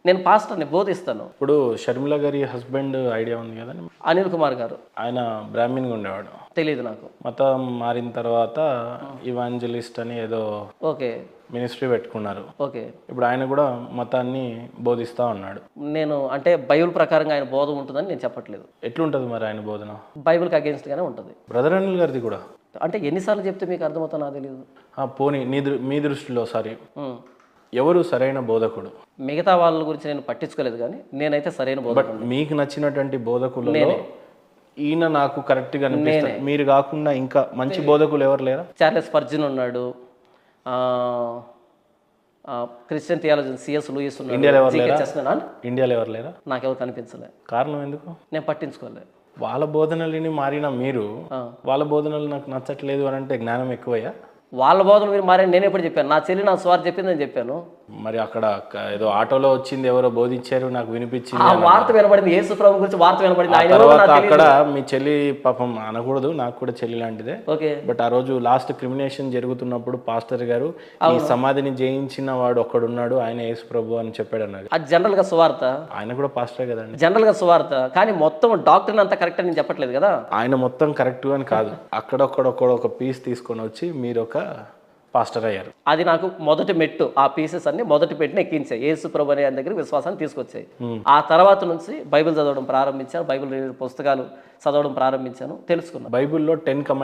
నేను పాస్టర్ని, బోధిస్తాను. ఇప్పుడు షర్మిల గారి హస్బెండ్ ఐడియా ఉంది కదా, అనిల్ కుమార్ గారు ఆయన బ్రాహ్మణ్గా ఉండేవాడు. తెలియదు నాకు. మతం మారిన తర్వాత ఇవాంజలిస్ట్ అని ఏదో ఓకే మినిస్ట్రీ పెట్టుకున్నారు. ఓకే. ఇప్పుడు ఆయన కూడా మతాన్ని బోధిస్తా ఉన్నాడు. నేను అంటే బైబిల్ ప్రకారంగా ఆయన బోధ ఉంటుందని నేను చెప్పట్లేదు. ఎట్లుంటుంది మరి ఆయన బోధన? బైబిల్కి అగేన్స్ట్గానే ఉంటుంది. బ్రదర్ అనిల్ గారిది కూడా అంటే ఎన్నిసార్లు చెప్తే మీకు అర్థమవుతుందో నాకు తెలియదు. పోనీ మీ దృష్టిలో సారీ ఎవరు సరైన బోధకుడు? మిగతా వాళ్ళ గురించి నేను పట్టించుకోలేదు, కానీ నేనైతే సరైన బట్ బోధకుడు. మీకు నచ్చినటువంటి బోధకులలో ఈయన నాకు కరెక్ట్గా అనిపిస్తుంది. మీరు కాకుండా ఇంకా మంచి బోధకులు ఎవరు లేరా? చార్లెస్ స్పర్జన్ ఉన్నాడు, క్రిస్టియన్ థియాలజీ సిఎస్ లూయిస్ ఉన్నాడు. ఇండియాలో ఎవరు లేరా? ఇండియాలో ఎవరు లేరా? నాకెవరు కనిపించలే. కారణం ఎందుకు? నేను పట్టించుకోలేదు. వాళ్ళ బోధనలని మారిన మీరు వాళ్ళ బోధనలు నాకు నచ్చట్లేదు అని అంటే జ్ఞానం ఎక్కువయ్యా? వాళ్ళ బోధనలు మీరు మారని నేను ఎప్పుడు చెప్పాను? నా చెల్లి నా స్వార్ చెప్పిందని చెప్పాను. మరి అక్కడ ఏదో ఆటోలో వచ్చింది, ఎవరో బోధించారు, నాకు వినిపించింది. ఆ వార్త వినబడింది, యేసు ప్రభు గురించి వార్త వినబడింది. ఆయన తర్వాత అక్కడ మీ చెల్లి పాపం అనకూడదు, నాకు కూడా చెల్లి లాంటిదే. ఓకే. బట్ ఆ రోజు లాస్ట్ క్రిమినేషన్ జరుగుతున్నప్పుడు పాస్టర్ గారు ఈ సమాధిని జయించిన వాడు ఒక్కడున్నాడు, ఆయన యేసు ప్రభు అని చెప్పాడు అన్నది. అది జనరల్ గా సువార్త. ఆయన కూడా పాస్టర్ కదండి. జనరల్ గా సువార్త, కానీ మొత్తం డాక్టర్ అంతా కరెక్ట్ అని నేను చెప్పట్లేదు కదా. ఆయన మొత్తం కరెక్ట్ అని కాదు, అక్కడొక్కడొక్కడ ఒక పీస్ తీసుకొని వచ్చి మీరు ఒక పాస్టర్ అయ్యారు. అది నాకు మొదటి మెట్టు. ఆ పీసెస్ అన్ని మొదటి పెట్టిన ఎక్కించాయి. యేసు ప్రభు అనే ఆయన దగ్గర విశ్వాసాన్ని తీసుకొచ్చాయి. ఆ తర్వాత నుంచి బైబిల్ చదవడం ప్రారంభించాను, బైబిల్ పుస్తకాలు చదవడం ప్రారంభించాను, తెలుసుకున్నాను. బైబిల్లో 10 కమాండ్